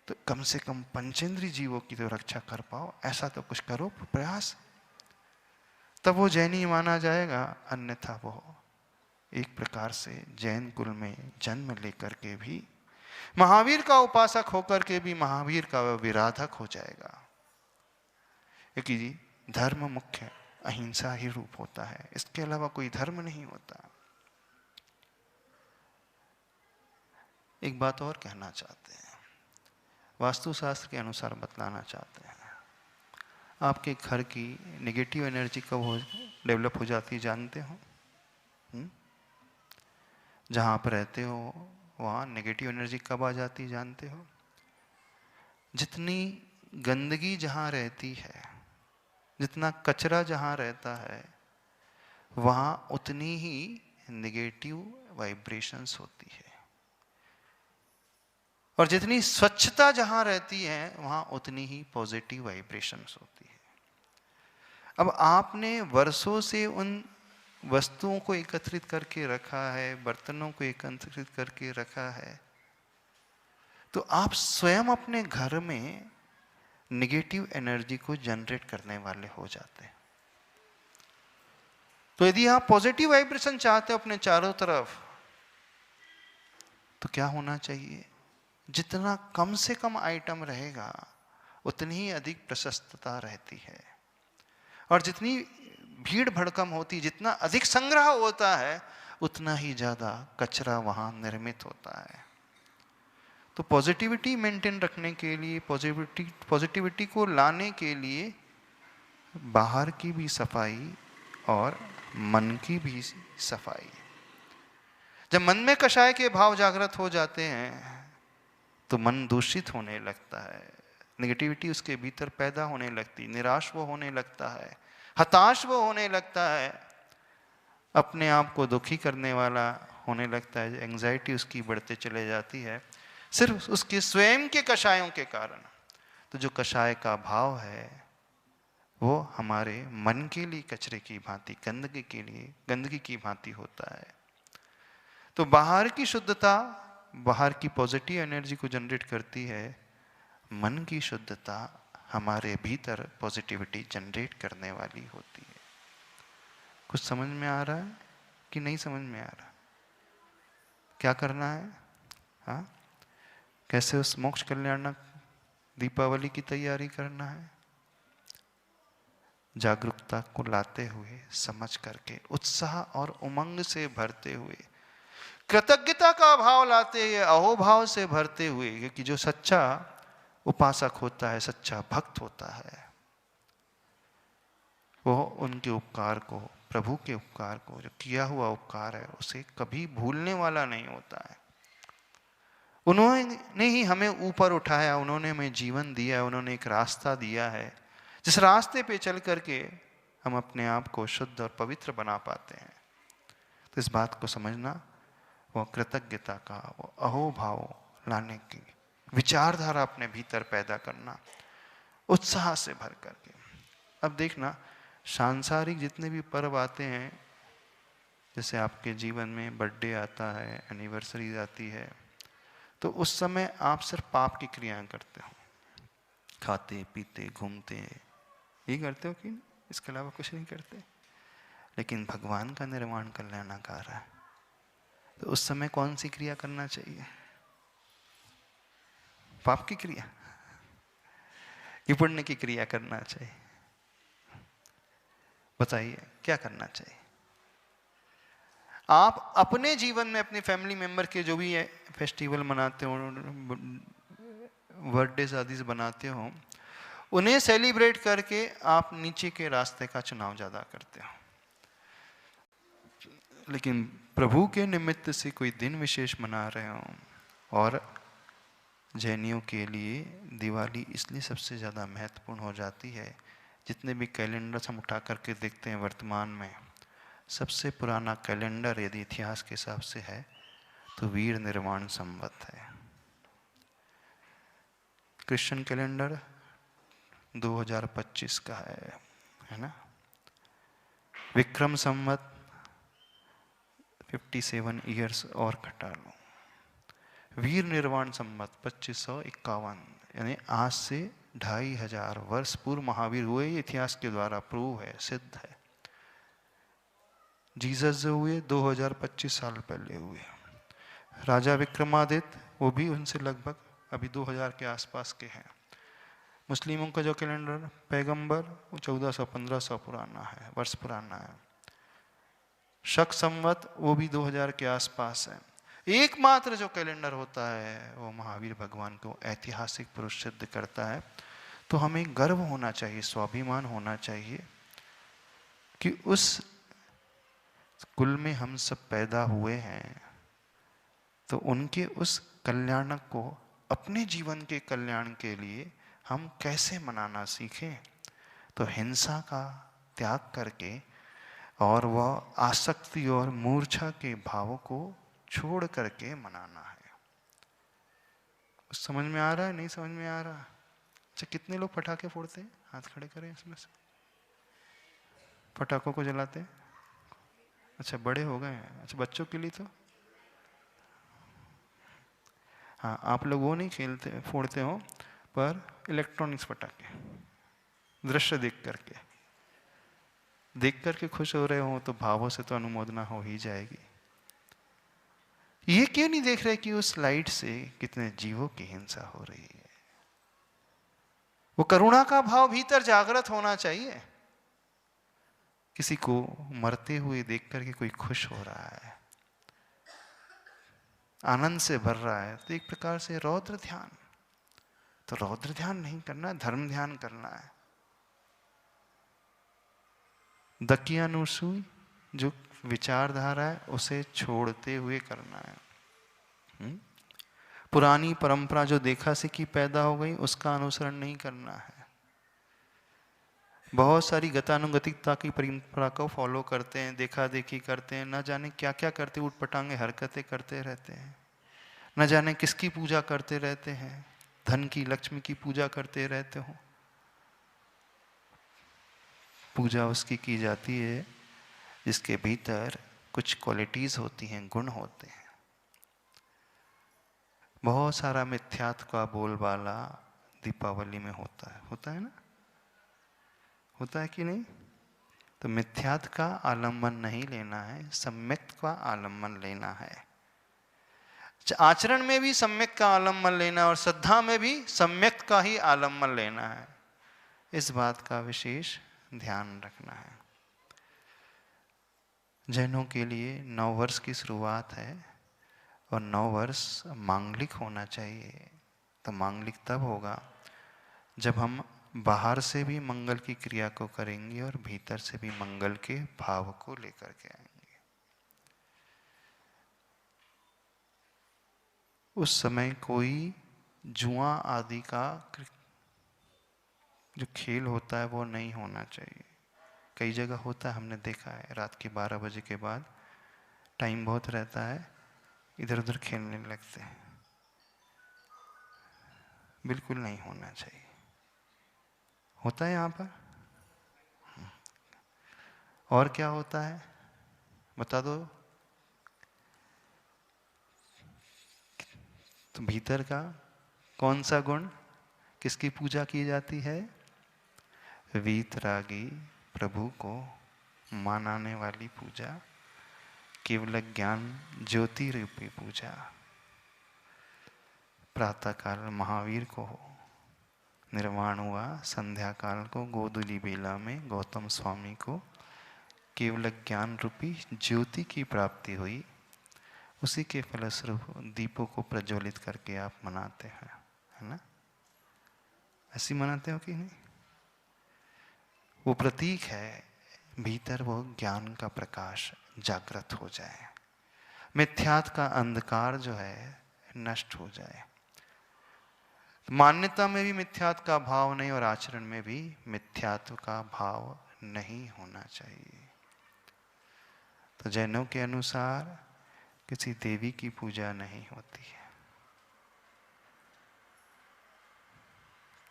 A: तो कम से कम पंचेंद्री जीवों की तो रक्षा कर पाओ, ऐसा तो कुछ करो प्रयास, तब वो जैनी माना जाएगा। अन्यथा वो एक प्रकार से जैन कुल में जन्म लेकर के भी महावीर का उपासक होकर के भी महावीर का विराधक हो जाएगा। क्योंकि धर्म मुख्य अहिंसा ही रूप होता है, इसके अलावा कोई धर्म नहीं होता। एक बात और कहना चाहते हैं, वास्तुशास्त्र के अनुसार बतलाना चाहते हैं। आपके घर की नेगेटिव एनर्जी कब डेवलप हो जाती है जानते हो? जहाँ आप रहते हो वहाँ नेगेटिव एनर्जी कब आ जाती है जानते हो? जितनी गंदगी जहाँ रहती है, जितना कचरा जहाँ रहता है, वहाँ उतनी ही नेगेटिव वाइब्रेशंस होती है। और जितनी स्वच्छता जहाँ रहती है, वहाँ उतनी ही पॉजिटिव वाइब्रेशंस होती है। अब आपने वर्षों से उन वस्तुओं को एकत्रित करके रखा है, बर्तनों को एकत्रित करके रखा है, तो आप स्वयं अपने घर में नेगेटिव एनर्जी को जनरेट करने वाले हो जाते हैं। तो यदि आप पॉजिटिव वाइब्रेशन चाहते हो अपने चारों तरफ, तो क्या होना चाहिए? जितना कम से कम आइटम रहेगा, उतनी ही अधिक प्रशस्तता रहती है। और जितनी भीड़ भड़कम होती, जितना अधिक संग्रह होता है, उतना ही ज्यादा कचरा वहां निर्मित होता है। तो पॉजिटिविटी मेंटेन रखने के लिए, पॉजिटिविटी को लाने के लिए बाहर की भी सफाई और मन की भी सफाई। जब मन में कषाय के भाव जागृत हो जाते हैं, तो मन दूषित होने लगता है, नेगेटिविटी उसके भीतर पैदा होने लगती, निराश वो होने लगता है, हताश वो होने लगता है, अपने आप को दुखी करने वाला होने लगता है, एंजाइटी उसकी बढ़ते चले जाती है, सिर्फ उसके स्वयं के कषायों के कारण। तो जो कषाय का भाव है, वो हमारे मन के लिए कचरे की भांति, गंदगी की भांति होता है। तो बाहर की शुद्धता, बाहर की पॉजिटिव एनर्जी को जनरेट करती है, मन की शुद्धता हमारे भीतर पॉजिटिविटी जनरेट करने वाली होती है। कुछ समझ में आ रहा है कि नहीं समझ में आ रहा? क्या करना है? हाँ, कैसे उस मोक्ष कल्याणक दीपावली की तैयारी करना है? जागरूकता को लाते हुए, समझ करके, उत्साह और उमंग से भरते हुए, कृतज्ञता का भाव लाते हुए, अहोभाव से भरते हुए, क्योंकि जो सच्चा उपासक होता है, सच्चा भक्त होता है, वो उनके उपकार को, प्रभु के उपकार को, जो किया हुआ उपकार है, उसे कभी भूलने वाला नहीं होता है। उन्होंने ही हमें ऊपर उठाया, उन्होंने हमें जीवन दिया, उन्होंने एक रास्ता दिया है, जिस रास्ते पे चल करके हम अपने आप को शुद्ध और पवित्र बना पाते हैं। तो इस बात को समझना, वो कृतज्ञता का, वो अहोभाव लाने की विचारधारा अपने भीतर पैदा करना, उत्साह से भर करके। अब देखना, सांसारिक जितने भी पर्व आते हैं, जैसे आपके जीवन में बर्थडे आता है, एनिवर्सरी आती है, तो उस समय आप सिर्फ पाप की क्रियाएं करते हो, खाते पीते घूमते, ये करते हो कि इसके अलावा कुछ नहीं करते। लेकिन भगवान का निर्माण कल्याणकार है, तो उस समय कौन सी क्रिया करना चाहिए? पाप की क्रिया कि पुण्य की क्रिया करना चाहिए? बताइए क्या करना चाहिए? आप अपने जीवन में अपने फैमिली मेंबर के जो भी फेस्टिवल मनाते हो, बर्थडे शादी बनाते हो, उन्हें सेलिब्रेट करके आप नीचे के रास्ते का चुनाव ज्यादा करते हो। लेकिन प्रभु के निमित्त से कोई दिन विशेष मना रहे हो, और जैनियों के लिए दिवाली इसलिए सबसे ज़्यादा महत्वपूर्ण हो जाती है, जितने भी कैलेंडर्स हम उठा करके देखते हैं वर्तमान में, सबसे पुराना कैलेंडर यदि इतिहास के हिसाब से है तो वीर निर्वाण संवत है। क्रिश्चियन कैलेंडर 2025 का है ना। विक्रम संवत 57 ईयर्स और घटा लो। वीर निर्वाण संवत 2551, यानी आज से 2500 वर्ष पूर्व महावीर हुए। इतिहास के द्वारा प्रूव है, सिद्ध है। जीसस जो हुए 2025 साल पहले हुए। राजा विक्रमादित्य वो भी उनसे लगभग अभी 2000 के आसपास के हैं। मुस्लिमों का जो कैलेंडर पैगंबर वो 1400-1500 पुराना है, वर्ष पुराना है। शक संवत वो भी 2000 के आसपास है। एकमात्र जो कैलेंडर होता है वो महावीर भगवान को ऐतिहासिक पुरुष सिद्ध करता है। तो हमें गर्व होना चाहिए, स्वाभिमान होना चाहिए कि उस कुल में हम सब पैदा हुए हैं, तो उनके उस कल्याणक को अपने जीवन के कल्याण के लिए हम कैसे मनाना सीखें। तो हिंसा का त्याग करके और वह आसक्ति और मूर्छा के भावों को छोड़ करके मनाना है। समझ में आ रहा है, नहीं समझ में आ रहा? अच्छा, कितने लोग पटाखे फोड़ते हैं? हाथ खड़े करें इसमें से। पटाखों को जलाते हैं? अच्छा, बड़े हो गए हैं। अच्छा, बच्चों के लिए तो हाँ, आप लोग वो नहीं खेलते फोड़ते हो, पर इलेक्ट्रॉनिक्स पटाखे दृश्य देख करके खुश हो रहे हो, तो भावों से तो अनुमोदना हो ही जाएगी। ये क्यों नहीं देख रहे कि उस लाइट से कितने जीवों की हिंसा हो रही है? वो करुणा का भाव भीतर जागृत होना चाहिए। किसी को मरते हुए देख करके कोई खुश हो रहा है, आनंद से भर रहा है, तो एक प्रकार से रौद्र ध्यान। तो रौद्र ध्यान नहीं करना, धर्म ध्यान करना है। दकियानुसूई जो विचारधारा है उसे छोड़ते हुए करना है। पुरानी परंपरा जो देखा सीखी पैदा हो गई, उसका अनुसरण नहीं करना है। बहुत सारी गतानुगतिकता की परंपरा को फॉलो करते हैं, देखा देखी करते हैं, न जाने क्या क्या करते, उठपटांगे हरकतें करते रहते हैं, न जाने किसकी पूजा करते रहते हैं, धन की लक्ष्मी की पूजा करते रहते हो। पूजा उसकी की जाती है जिसके भीतर कुछ क्वालिटीज होती हैं, गुण होते हैं। बहुत सारा मिथ्यात्व का बोलबाला दीपावली में होता है ना? होता है कि नहीं? तो मिथ्यात्व का आलम्बन नहीं लेना है, सम्यक का आलम्बन लेना है। आचरण में भी सम्यक का आलम्बन लेना है और श्रद्धा में भी सम्यक का ही आलम्बन लेना है। इस बात का विशेष ध्यान रखना है। जैनों के लिए नववर्ष की शुरुआत है और नववर्ष मांगलिक होना चाहिए। तो मांगलिक तब होगा जब हम बाहर से भी मंगल की क्रिया को करेंगे और भीतर से भी मंगल के भाव को लेकर के आएंगे। उस समय कोई जुआ आदि का जो खेल होता है वो नहीं होना चाहिए। कई जगह होता है, हमने देखा है, रात के 12 बजे के बाद टाइम बहुत रहता है, इधर उधर खेलने लगते हैं। बिल्कुल नहीं होना चाहिए। होता है यहाँ पर? और क्या होता है बता दो। तो भीतर का कौन सा गुण, किसकी पूजा की जाती है? वीतरागी प्रभु को मनाने वाली पूजा, केवल ज्ञान ज्योति रूपी पूजा। प्रातः काल महावीर को हो, निर्वाण हुआ संध्या काल को गोधूली बेला में गौतम स्वामी को केवल ज्ञान रूपी ज्योति की प्राप्ति हुई। उसी के फलस्वरूप दीपों को प्रज्वलित करके आप मनाते हैं, है ना? ऐसी मनाते हो कि नहीं? वो प्रतीक है, भीतर वो ज्ञान का प्रकाश जागृत हो जाए, मिथ्यात्व का अंधकार जो है नष्ट हो जाए। मान्यता में भी मिथ्यात्व का भाव नहीं और आचरण में भी मिथ्यात्व का भाव नहीं होना चाहिए। तो जैनों के अनुसार किसी देवी की पूजा नहीं होती है,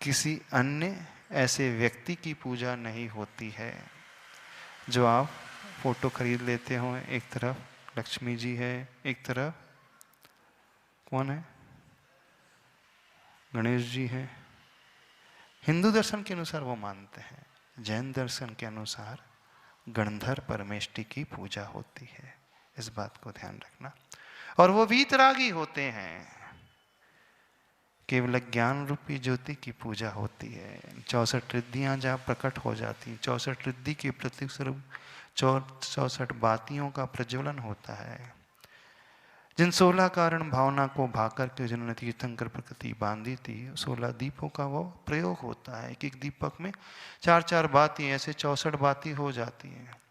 A: किसी अन्य ऐसे व्यक्ति की पूजा नहीं होती है। जो आप फोटो खरीद लेते हो, एक तरफ लक्ष्मी जी है, एक तरफ कौन है? गणेश जी है। हिंदू दर्शन के अनुसार वो मानते हैं, जैन दर्शन के अनुसार गणधर परमेष्टि की पूजा होती है। इस बात को ध्यान रखना। और वो वीतरागी होते हैं, केवल ज्ञान रूपी ज्योति की पूजा होती है। 64 रिद्धियां जहाँ प्रकट हो जाती हैं, 64 रिद्धि के प्रतीक स्वरूप 64 बातियों का प्रज्वलन होता है। जिन 16 कारण भावना को भाकर के जिन्होंने तीर्थंकर प्रकृति बांधी थी, 16 दीपों का वो प्रयोग होता है। एक एक दीपक में 4-4 बाती, ऐसे 64 बाती हो जाती हैं।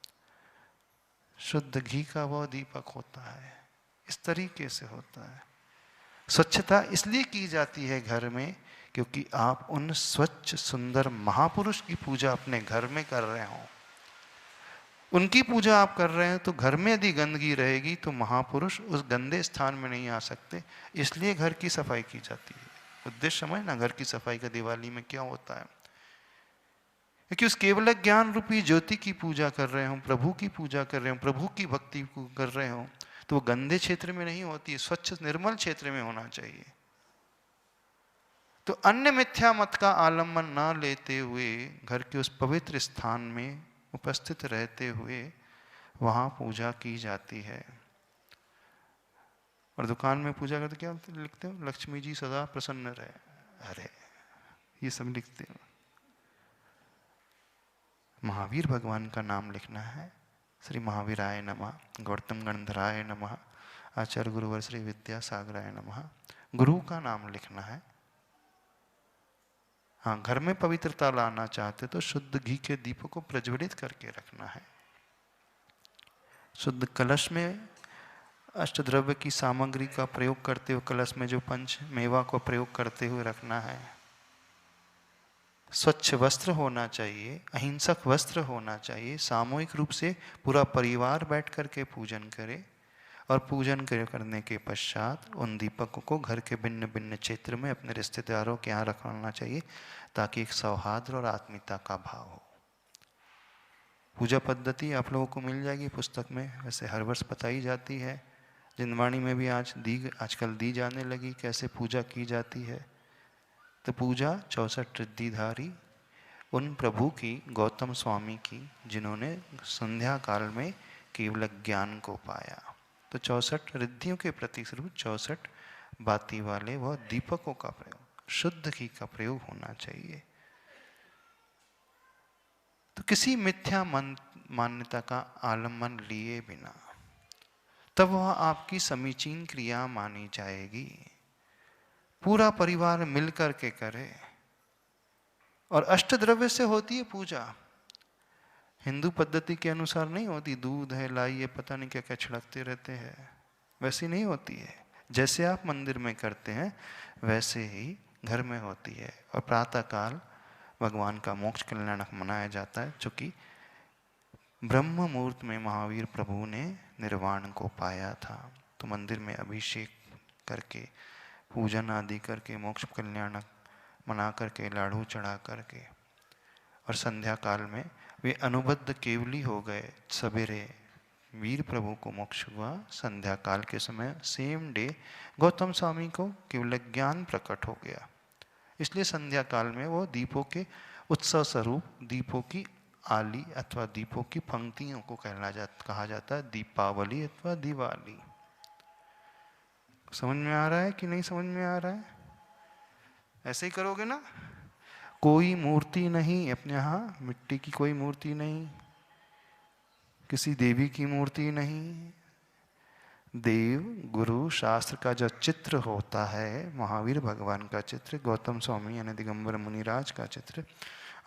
A: शुद्ध घी का वो दीपक होता है। इस तरीके से होता है। स्वच्छता इसलिए की जाती है घर में क्योंकि आप उन स्वच्छ सुंदर महापुरुष की पूजा अपने घर में कर रहे हो। उनकी पूजा आप कर रहे हैं तो घर में यदि गंदगी रहेगी तो महापुरुष उस गंदे स्थान में नहीं आ सकते, इसलिए घर की सफाई की जाती है। उद्देश्य समझ ना, घर की सफाई का दिवाली में क्या होता है, क्योंकि उस केवल ज्ञान रूपी ज्योति की पूजा कर रहे हो, प्रभु की पूजा कर रहे हो, प्रभु की भक्ति को कर रहे हो, तो वो गंदे क्षेत्र में नहीं होती है, स्वच्छ निर्मल क्षेत्र में होना चाहिए। तो अन्य मिथ्या मत का आलम्बन न लेते हुए घर के उस पवित्र स्थान में उपस्थित रहते हुए वहां पूजा की जाती है। और दुकान में पूजा करते क्या लिखते हो, लक्ष्मी जी सदा प्रसन्न रहे, अरे ये सब लिखते हो। महावीर भगवान का नाम लिखना है, श्री महावीराय नमः, गौतम गणधराय नमः, आचार्य गुरुवर श्री विद्यासागराय नमः, गुरु का नाम लिखना है। हाँ, घर में पवित्रता लाना चाहते तो शुद्ध घी के दीपों को प्रज्वलित करके रखना है। शुद्ध कलश में अष्टद्रव्य की सामग्री का प्रयोग करते हुए कलश में जो पंच मेवा को प्रयोग करते हुए रखना है। स्वच्छ वस्त्र होना चाहिए, अहिंसक वस्त्र होना चाहिए। सामूहिक रूप से पूरा परिवार बैठ करके पूजन करे और पूजन करने के पश्चात उन दीपकों को घर के भिन्न भिन्न क्षेत्र में अपने रिश्तेदारों के यहाँ रखना चाहिए ताकि एक सौहार्द और आत्मीयता का भाव हो। पूजा पद्धति आप लोगों को मिल जाएगी पुस्तक में, वैसे हर वर्ष बताई जाती है। जिनवाणी में भी आजकल दी जाने लगी कैसे पूजा की जाती है। तो पूजा 64 रिद्धिधारी उन प्रभु की, गौतम स्वामी की, जिन्होंने संध्या काल में केवल ज्ञान को पाया। तो 64 रिद्धियों के प्रति स्वरूप 64 बाती वाले वह दीपकों का प्रयोग, शुद्ध घी का प्रयोग होना चाहिए। तो किसी मिथ्या मान्यता का आलम्बन लिए बिना तब वह आपकी समीचीन क्रिया मानी जाएगी। पूरा परिवार मिलकर के करे। और अष्टद्रव्य से होती है पूजा, हिंदू पद्धति के अनुसार नहीं होती। दूध है, लाई है, पता नहीं क्या क्या छिड़कते रहते हैं, वैसी नहीं होती है। जैसे आप मंदिर में करते हैं वैसे ही घर में होती है। और प्रातःकाल भगवान का मोक्ष कल्याणक मनाया जाता है, जो कि ब्रह्म मुहूर्त में महावीर प्रभु ने निर्वाण को पाया था। तो मंदिर में अभिषेक करके, पूजन आदि करके, मोक्ष कल्याणक मना करके, लाड़ू चढ़ा करके, और संध्या काल में वे अनुबद्ध केवली हो गए। सवेरे वीर प्रभु को मोक्ष हुआ, संध्या काल के समय सेम डे गौतम स्वामी को केवल ज्ञान प्रकट हो गया। इसलिए संध्या काल में वो दीपों के उत्सव स्वरूप दीपों की आली अथवा दीपों की पंक्तियों को कहा जाता है दीपावली अथवा दिवाली। समझ में आ रहा है कि नहीं समझ में आ रहा है? ऐसे ही करोगे ना। कोई मूर्ति नहीं अपने यहाँ, मिट्टी की कोई मूर्ति नहीं, किसी देवी की मूर्ति नहीं। देव गुरु शास्त्र का जो चित्र होता है, महावीर भगवान का चित्र, गौतम स्वामी यानी दिगंबर मुनिराज का चित्र,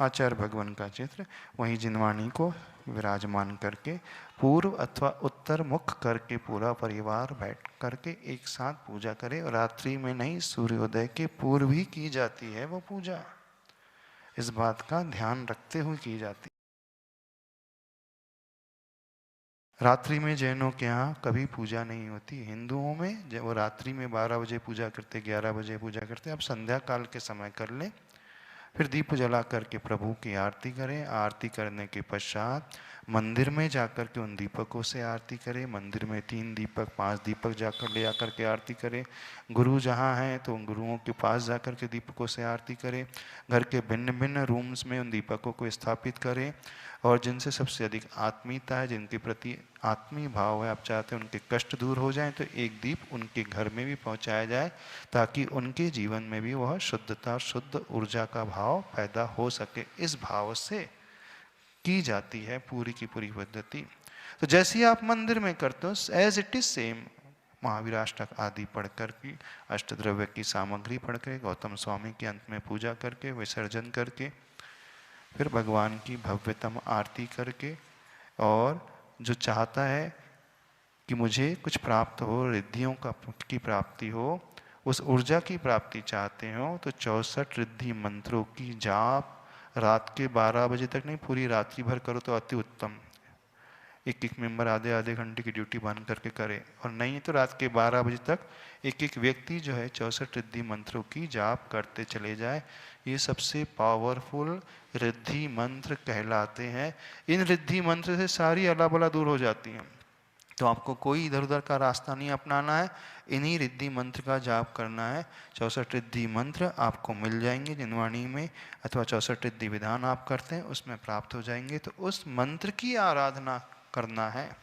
A: आचार्य भगवान का चित्र, वहीं जिनवाणी को विराजमान करके पूर्व अथवा उत्तर मुख करके पूरा परिवार बैठ करके एक साथ पूजा करे। और रात्रि में नहीं, सूर्योदय के पूर्व ही की जाती है वो पूजा। इस बात का ध्यान रखते हुए की जाती। रात्रि में जैनों के यहाँ कभी पूजा नहीं होती। हिंदुओं में जब वो रात्रि में 12 बजे पूजा करते, 11 बजे पूजा करते। अब संध्या काल के समय कर लें, फिर दीप जला करके प्रभु की आरती करें। आरती करने के पश्चात मंदिर में जाकर के उन दीपकों से आरती करें। मंदिर में 3 दीपक 5 दीपक जाकर ले आकर के आरती करें। गुरु जहाँ हैं तो उन गुरुओं के पास जाकर के दीपकों से आरती करें। घर के भिन्न भिन्न रूम्स में उन दीपकों को स्थापित करें। और जिनसे सबसे अधिक आत्मीयता है, जिनके प्रति आत्मीय भाव है, आप चाहते हैं उनके कष्ट दूर हो जाएं, तो एक दीप उनके घर में भी पहुंचाया जाए ताकि उनके जीवन में भी वह शुद्धता, शुद्ध ऊर्जा का भाव पैदा हो सके। इस भाव से की जाती है पूरी की पूरी पद्धति। तो जैसे ही आप मंदिर में करते हो एज इट इज सेम, महावीराष्टक आदि पढ़कर की, अष्टद्रव्य की सामग्री पढ़ के, गौतम स्वामी के अंत में पूजा करके, विसर्जन करके, फिर भगवान की भव्यतम आरती करके, और जो चाहता है कि मुझे कुछ प्राप्त हो, रिद्धियों की प्राप्ति हो, उस ऊर्जा की प्राप्ति चाहते हो तो 64 रिद्धि मंत्रों की जाप रात के 12 बजे तक नहीं, पूरी रात्रि भर करो तो अति उत्तम। एक एक मेंबर आधे आधे घंटे की ड्यूटी बंद करके करे, और नहीं तो रात के 12 बजे तक एक एक व्यक्ति जो है 64 रिद्धि मंत्रों की जाप करते चले जाए। ये सबसे पावरफुल रिद्धि मंत्र कहलाते हैं। इन रिद्धि मंत्र से सारी अलाबला दूर हो जाती हैं। तो आपको कोई इधर उधर का रास्ता नहीं अपनाना है, इन्हीं रिद्धि मंत्र का जाप करना है। 64 रिद्धि मंत्र आपको मिल जाएंगे जिनवाणी में, अथवा 64 रिद्धि विधान आप करते हैं उसमें प्राप्त हो जाएंगे। तो उस मंत्र की आराधना करना है,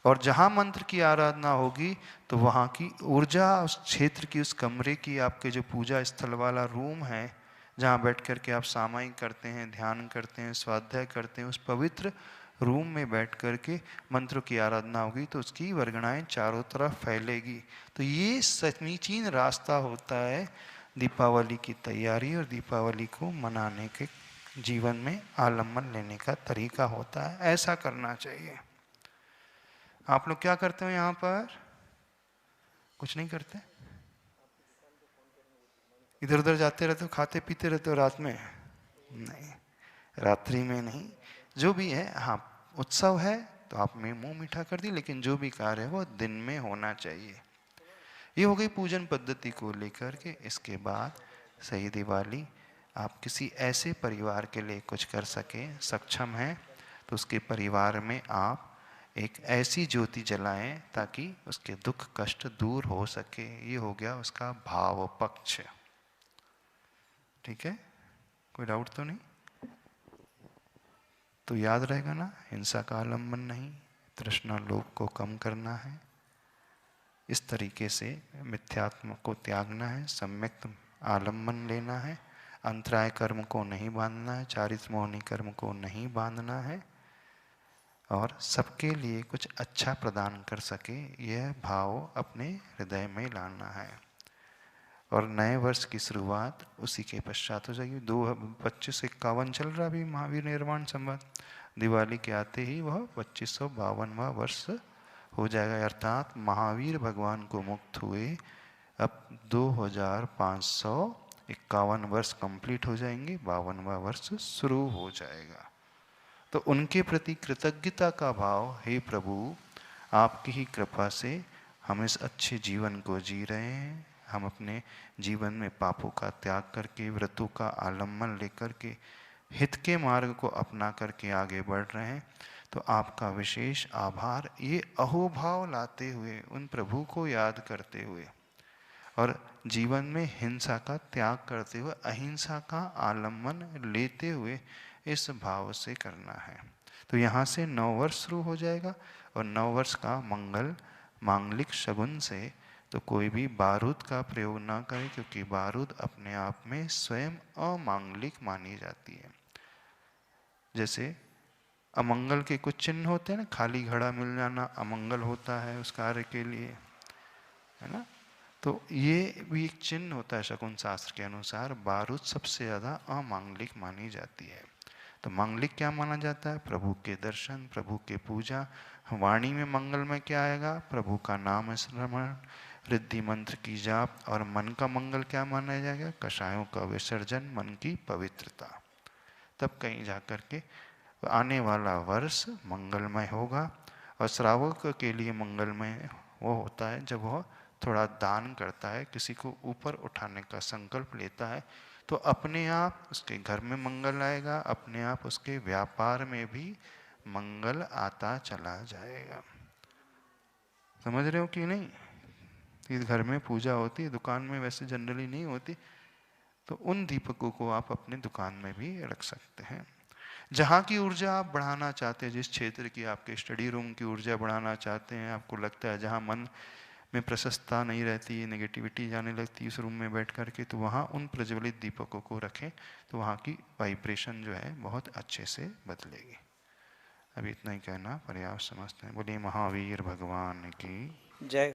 A: और जहाँ मंत्र की आराधना होगी तो वहाँ की ऊर्जा, उस क्षेत्र की, उस कमरे की, आपके जो पूजा स्थल वाला रूम है जहाँ बैठ कर के आप सामायिक करते हैं, ध्यान करते हैं, स्वाध्याय करते हैं, उस पवित्र रूम में बैठ कर के मंत्रों की आराधना होगी तो उसकी वर्गणाएं चारों तरफ फैलेगी। तो ये समीचीन रास्ता होता है दीपावली की तैयारी और दीपावली को मनाने के जीवन में आलम्बन लेने का तरीका होता है। ऐसा करना चाहिए। आप लोग क्या करते हो यहाँ पर? कुछ नहीं करते? इधर उधर जाते रहते हो, खाते पीते रहते हो रात में? नहीं, रात्रि में नहीं। जो भी है, हाँ उत्सव है तो आप में मुंह मीठा कर दी, लेकिन जो भी कार्य है वो दिन में होना चाहिए। ये हो गई पूजन पद्धति को लेकर के। इसके बाद सही दिवाली आप किसी ऐसे परिवार के लिए कुछ कर सके, सक्षम है तो उसके परिवार में आप एक ऐसी ज्योति जलाएं ताकि उसके दुख कष्ट दूर हो सके। ये हो गया उसका भाव पक्ष। ठीक है, कोई डाउट तो नहीं? तो याद रहेगा ना, हिंसा का आलम्बन नहीं, तृष्णा लोभ को कम करना है, इस तरीके से मिथ्यात्म को त्यागना है, सम्यक आलम्बन लेना है, अंतराय कर्म को नहीं बांधना है, चारित्र मोहनी कर्म को नहीं बांधना है, और सबके लिए कुछ अच्छा प्रदान कर सके यह भाव अपने हृदय में लाना है। और नए वर्ष की शुरुआत उसी के पश्चात हो जाएगी। 2551 चल रहा अभी महावीर निर्वाण संवत। दिवाली के आते ही वह 2552वां वर्ष हो जाएगा, अर्थात महावीर भगवान को मुक्त हुए अब 2551 वर्ष कंप्लीट हो जाएंगे, 52वां वर्ष शुरू हो जाएगा। तो उनके प्रति कृतज्ञता का भाव, हे प्रभु आपकी ही कृपा से हम इस अच्छे जीवन को जी रहे हैं, हम अपने जीवन में पापों का त्याग करके, व्रतों का आलम्बन लेकर के, हित के मार्ग को अपना करके आगे बढ़ रहे हैं। तो आपका विशेष आभार। ये अहोभाव लाते हुए, उन प्रभु को याद करते हुए और जीवन में हिंसा का त्याग करते हुए, अहिंसा का आलम्बन लेते हुए इस भाव से करना है। तो यहाँ से नव वर्ष शुरू हो जाएगा, और नव वर्ष का मंगल मांगलिक शगुन से तो कोई भी बारूद का प्रयोग ना करे, क्योंकि बारूद अपने आप में स्वयं अमांगलिक मानी जाती है। जैसे अमंगल के कुछ चिन्ह होते हैं ना, खाली घड़ा मिल जाना अमंगल होता है उस कार्य के लिए, है ना। तो ये भी एक चिन्ह होता है शकुन शास्त्र के अनुसार। बारूद सबसे ज़्यादा अमांगलिक मानी जाती है। तो मांगलिक क्या माना जाता है? प्रभु के दर्शन, प्रभु के पूजा। वाणी में मंगल में क्या आएगा? प्रभु का नाम स्मरण, रिद्धि मंत्र की जाप। और मन का मंगल क्या माना जाएगा? कषायों का विसर्जन, मन की पवित्रता। तब कहीं जाकर के आने वाला वर्ष मंगलमय होगा। और श्रावक के लिए मंगलमय वो होता है जब वह थोड़ा दान करता है, किसी को ऊपर उठाने का संकल्प लेता है, तो अपने आप उसके घर में मंगल आएगा, अपने आप उसके व्यापार में भी मंगल आता चला जाएगा। समझ रहे हो कि नहीं? इस घर में पूजा होती है, दुकान में वैसे जनरली नहीं होती, तो उन दीपकों को आप अपने दुकान में भी रख सकते हैं। जहाँ की ऊर्जा आप बढ़ाना चाहते हैं, जिस क्षेत्र की, आपके स्टडी रूम की ऊर्जा बढ़ाना चाहते हैं, आपको लगता है जहाँ मन में प्रशस्तता नहीं रहती, नेगेटिविटी जाने लगती है उस रूम में बैठ कर के, तो वहाँ उन प्रज्वलित दीपकों को रखें, तो वहाँ की वाइब्रेशन जो है बहुत अच्छे से बदलेगी। अभी इतना ही कहना पर्याप्त समझते हैं। बोलिए महावीर भगवान की
B: जय।